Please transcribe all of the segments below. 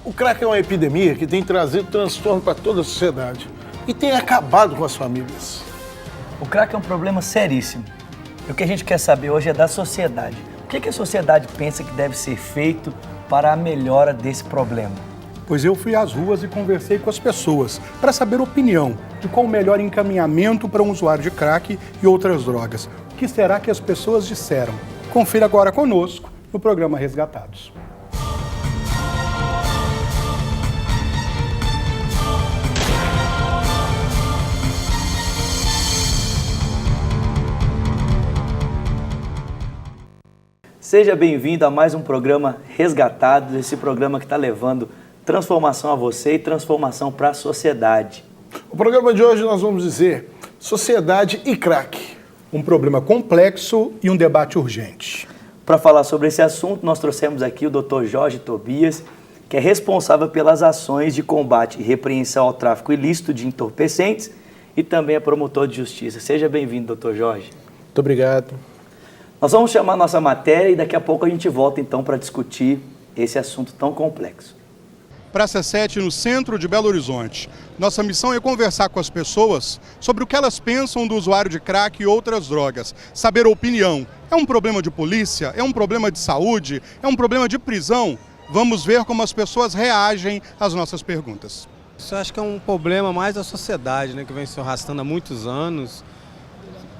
O crack é uma epidemia que tem trazido transtorno para toda a sociedade e tem acabado com as famílias. O crack é um problema seríssimo. E o que a gente quer saber hoje é da sociedade. O que a sociedade pensa que deve ser feito para a melhora desse problema? Pois eu fui às ruas e conversei com as pessoas para saber a opinião de qual o melhor encaminhamento para um usuário de crack e outras drogas. O que será que as pessoas disseram? Confira agora conosco no programa Resgatados. Seja bem-vindo a mais um programa Resgatados, esse programa que está levando transformação a você e transformação para a sociedade. O programa de hoje nós vamos dizer sociedade e crack. Um problema complexo e um debate urgente. Para falar sobre esse assunto, nós trouxemos aqui o Dr. Jorge Tobias, que é responsável pelas ações de combate e repreensão ao tráfico ilícito de entorpecentes e também é promotor de justiça. Seja bem-vindo, Dr. Jorge. Muito obrigado. Nós vamos chamar a nossa matéria e daqui a pouco a gente volta então para discutir esse assunto tão complexo. Praça 7, no centro de Belo Horizonte. Nossa missão é conversar com as pessoas sobre o que elas pensam do usuário de crack e outras drogas. Saber a opinião. É um problema de polícia? É um problema de saúde? É um problema de prisão? Vamos ver como as pessoas reagem às nossas perguntas. Isso eu acho que é um problema mais da sociedade, né, que vem se arrastando há muitos anos.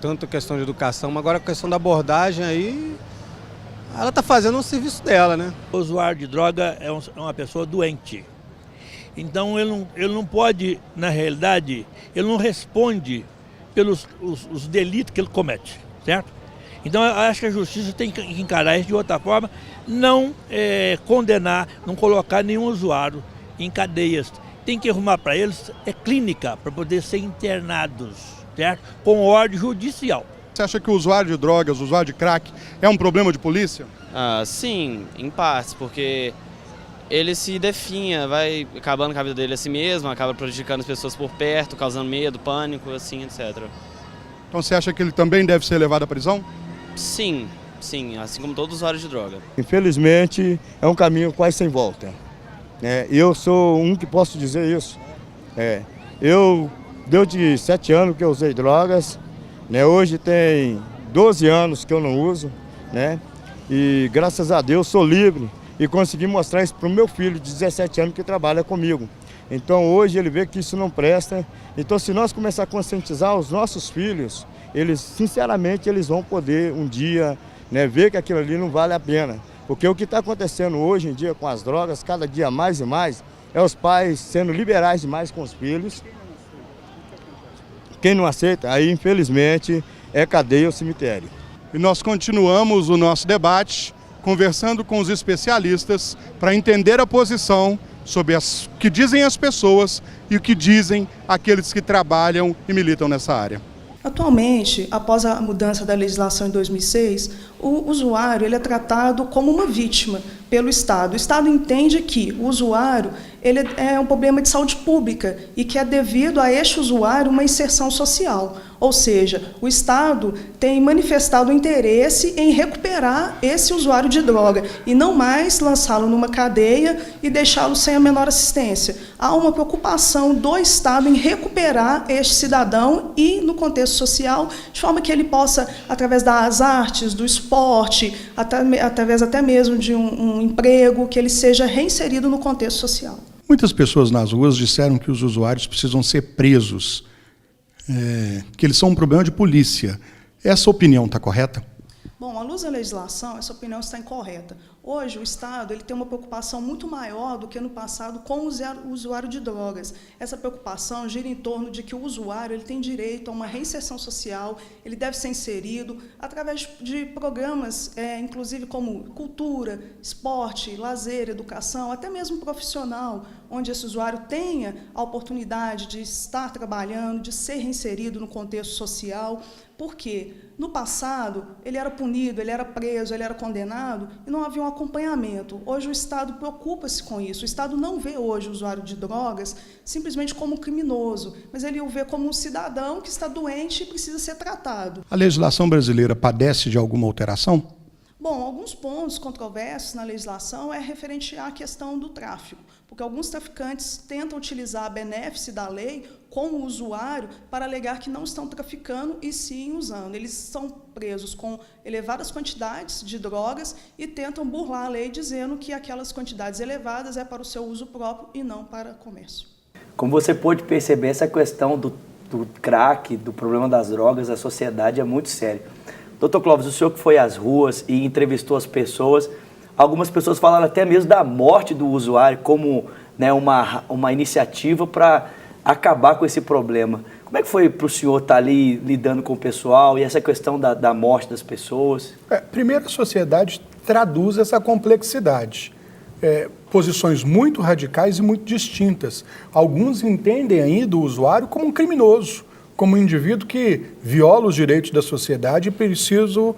Tanto a questão de educação, mas agora a questão da abordagem aí, ela está fazendo um serviço dela, né? O usuário de droga é uma pessoa doente. Então ele não pode, na realidade, ele não responde pelos os delitos que ele comete, certo? Então eu acho que a justiça tem que encarar isso de outra forma, não condenar, não colocar nenhum usuário em cadeias. Tem que arrumar para eles clínica, para poder ser internados. Certo? Com ordem judicial. Você acha que o usuário de drogas, o usuário de crack, é um problema de polícia? Sim, em partes, porque ele se definha, vai acabando com a vida dele a si mesmo, acaba prejudicando as pessoas por perto, causando medo, pânico, assim, etc. Então você acha que ele também deve ser levado à prisão? Sim, assim como todo usuário de droga. Infelizmente, é um caminho quase sem volta. Eu sou um que posso dizer isso. Deu de 7 anos que eu usei drogas, hoje tem 12 anos que eu não uso, e graças a Deus sou livre e consegui mostrar isso para o meu filho de 17 anos que trabalha comigo. Então hoje ele vê que isso não presta, então se nós começar a conscientizar os nossos filhos, eles sinceramente eles vão poder um dia ver que aquilo ali não vale a pena. Porque o que está acontecendo hoje em dia com as drogas, cada dia mais e mais, é os pais sendo liberais demais com os filhos. Quem não aceita, aí infelizmente é cadeia ou cemitério. E nós continuamos o nosso debate conversando com os especialistas para entender a posição sobre o que dizem as pessoas e o que dizem aqueles que trabalham e militam nessa área. Atualmente, após a mudança da legislação em 2006, o usuário ele é tratado como uma vítima pelo Estado. O Estado entende que o usuário ele é um problema de saúde pública e que é devido a este usuário uma inserção social. Ou seja, o Estado tem manifestado interesse em recuperar esse usuário de droga e não mais lançá-lo numa cadeia e deixá-lo sem a menor assistência. Há uma preocupação do Estado em recuperar este cidadão e, no contexto social, de forma que ele possa, através das artes, do esporte, através até mesmo de um emprego, que ele seja reinserido no contexto social. Muitas pessoas nas ruas disseram que os usuários precisam ser presos, que eles são um problema de polícia. Essa opinião está correta? Bom, à luz da legislação, essa opinião está incorreta. Hoje, o Estado ele tem uma preocupação muito maior do que no passado com o usuário de drogas. Essa preocupação gira em torno de que o usuário ele tem direito a uma reinserção social, ele deve ser inserido através de programas, inclusive como cultura, esporte, lazer, educação, até mesmo profissional, onde esse usuário tenha a oportunidade de estar trabalhando, de ser reinserido no contexto social. Por quê? No passado, ele era punido, ele era preso, ele era condenado e não havia um acompanhamento. Hoje o Estado preocupa-se com isso. O Estado não vê hoje o usuário de drogas simplesmente como um criminoso, mas ele o vê como um cidadão que está doente e precisa ser tratado. A legislação brasileira padece de alguma alteração? Bom, alguns pontos controversos na legislação é referente à questão do tráfico, porque alguns traficantes tentam utilizar a benéfice da lei com o usuário para alegar que não estão traficando e sim usando. Eles são presos com elevadas quantidades de drogas e tentam burlar a lei dizendo que aquelas quantidades elevadas é para o seu uso próprio e não para comércio. Como você pôde perceber, essa questão do crack, do problema das drogas, da sociedade é muito séria. Dr. Clóvis, o senhor que foi às ruas e entrevistou as pessoas, algumas pessoas falaram até mesmo da morte do usuário como, né, uma iniciativa para acabar com esse problema. Como é que foi para o senhor estar ali lidando com o pessoal e essa questão da morte das pessoas? Primeiro, a sociedade traduz essa complexidade. Posições muito radicais e muito distintas. Alguns entendem ainda o usuário como um criminoso, como um indivíduo que viola os direitos da sociedade e precisa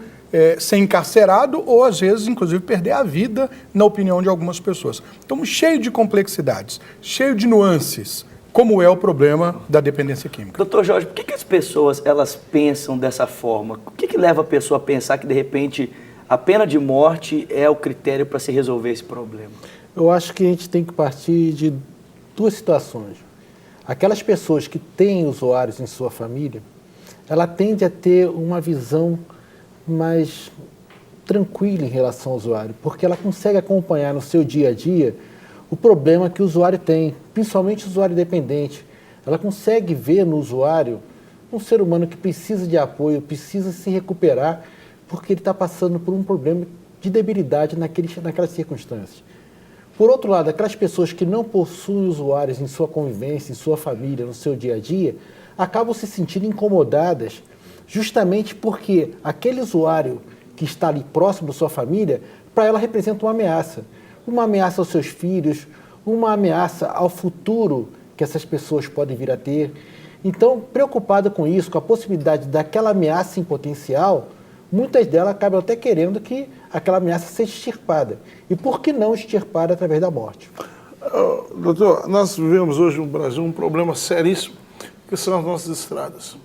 ser encarcerado ou, às vezes, inclusive, perder a vida, na opinião de algumas pessoas. Então, cheio de complexidades, cheio de nuances, como é o problema da dependência química. Doutor Jorge, por que as pessoas elas pensam dessa forma? O que leva a pessoa a pensar que, de repente, a pena de morte é o critério para se resolver esse problema? Eu acho que a gente tem que partir de duas situações. Aquelas pessoas que têm usuários em sua família, ela tende a ter uma visão mais tranquila em relação ao usuário, porque ela consegue acompanhar no seu dia a dia o problema que o usuário tem, principalmente o usuário dependente. Ela consegue ver no usuário um ser humano que precisa de apoio, precisa se recuperar, porque ele está passando por um problema de debilidade naquelas circunstâncias. Por outro lado, aquelas pessoas que não possuem usuários em sua convivência, em sua família, no seu dia a dia, acabam se sentindo incomodadas justamente porque aquele usuário que está ali próximo da sua família, para ela representa uma ameaça aos seus filhos, uma ameaça ao futuro que essas pessoas podem vir a ter. Então, preocupada com isso, com a possibilidade daquela ameaça em potencial, muitas delas acabam até querendo que aquela ameaça seja extirpada. E por que não extirpada através da morte? Doutor, nós vivemos hoje no Brasil um problema seríssimo, que são as nossas estradas.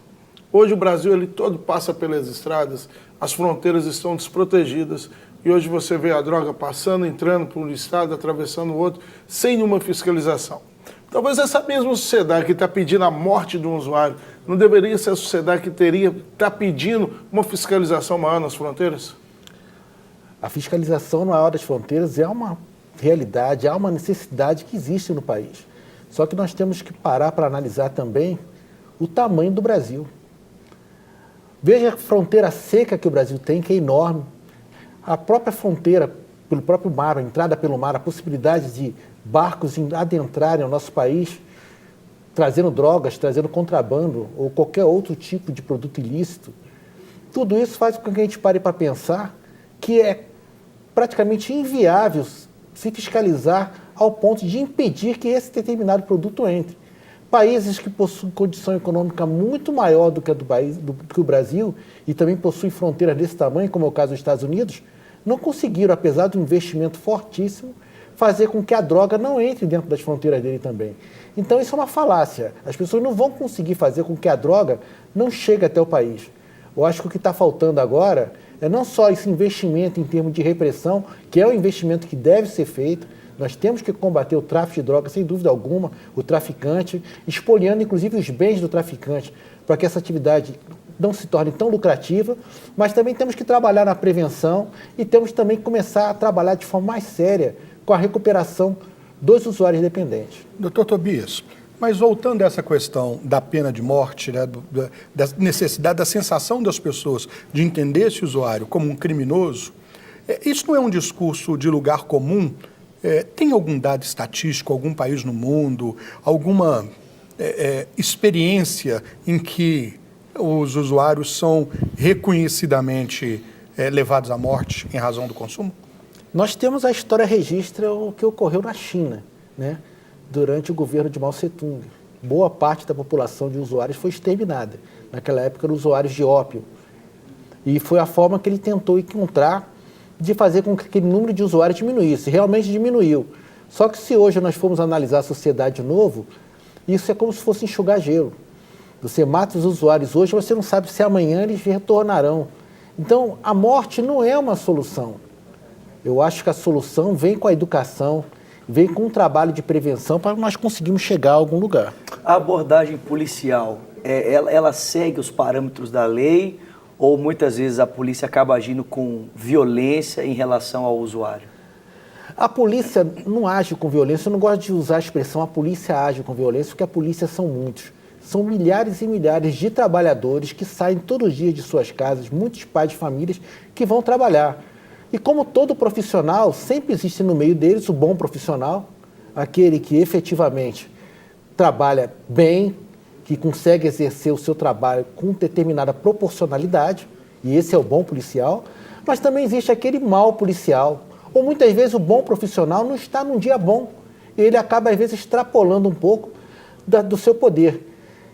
Hoje o Brasil ele todo passa pelas estradas, as fronteiras estão desprotegidas, e hoje você vê a droga passando, entrando por um estado, atravessando o outro, sem nenhuma fiscalização. Talvez essa mesma sociedade que está pedindo a morte de um usuário, não deveria ser a sociedade que está pedindo uma fiscalização maior nas fronteiras? A fiscalização maior das fronteiras é uma realidade, é uma necessidade que existe no país. Só que nós temos que parar para analisar também o tamanho do Brasil. Veja a fronteira seca que o Brasil tem, que é enorme. A própria fronteira, pelo próprio mar, a entrada pelo mar, a possibilidade de barcos adentrarem ao nosso país, trazendo drogas, trazendo contrabando ou qualquer outro tipo de produto ilícito. Tudo isso faz com que a gente pare para pensar que é praticamente inviável se fiscalizar ao ponto de impedir que esse determinado produto entre. Países que possuem condição econômica muito maior do que o Brasil e também possuem fronteiras desse tamanho, como é o caso dos Estados Unidos, não conseguiram, apesar de um investimento fortíssimo, fazer com que a droga não entre dentro das fronteiras dele também. Então isso é uma falácia. As pessoas não vão conseguir fazer com que a droga não chegue até o país. Eu acho que o que está faltando agora é não só esse investimento em termos de repressão, que é um investimento que deve ser feito. Nós temos que combater o tráfico de drogas, sem dúvida alguma, o traficante, expoliando inclusive os bens do traficante, para que essa atividade não se torne tão lucrativa, mas também temos que trabalhar na prevenção e temos também que começar a trabalhar de forma mais séria com a recuperação dos usuários dependentes. Doutor Tobias, mas voltando a essa questão da pena de morte, né, da necessidade, da sensação das pessoas de entender esse usuário como um criminoso, isso não é um discurso de lugar comum? Tem algum dado estatístico, algum país no mundo, alguma experiência em que os usuários são reconhecidamente levados à morte em razão do consumo? Nós temos a história registra o que ocorreu na China, né, durante o governo de Mao Tse-tung. Boa parte da população de usuários foi exterminada. Naquela época eram usuários de ópio. E foi a forma que ele tentou encontrar de fazer com que aquele número de usuários diminuísse. Realmente diminuiu. Só que se hoje nós formos analisar a sociedade de novo, isso é como se fosse enxugar gelo. Você mata os usuários hoje, você não sabe se amanhã eles retornarão. Então, a morte não é uma solução. Eu acho que a solução vem com a educação, vem com um trabalho de prevenção para nós conseguirmos chegar a algum lugar. A abordagem policial, ela segue os parâmetros da lei ou muitas vezes a polícia acaba agindo com violência em relação ao usuário? A polícia não age com violência, eu não gosto de usar a expressão a polícia age com violência, porque a polícia são muitos. São milhares e milhares de trabalhadores que saem todos os dias de suas casas, muitos pais de famílias que vão trabalhar. E como todo profissional, sempre existe no meio deles o bom profissional, aquele que efetivamente trabalha bem, que consegue exercer o seu trabalho com determinada proporcionalidade, e esse é o bom policial, mas também existe aquele mau policial, ou muitas vezes o bom profissional não está num dia bom, e ele acaba às vezes extrapolando um pouco do seu poder.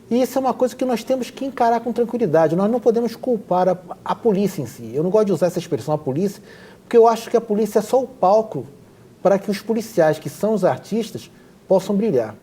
E isso é uma coisa que nós temos que encarar com tranquilidade. Nós não podemos culpar a polícia em si. Eu não gosto de usar essa expressão, a polícia, porque eu acho que a polícia é só o palco para que os policiais, que são os artistas, possam brilhar.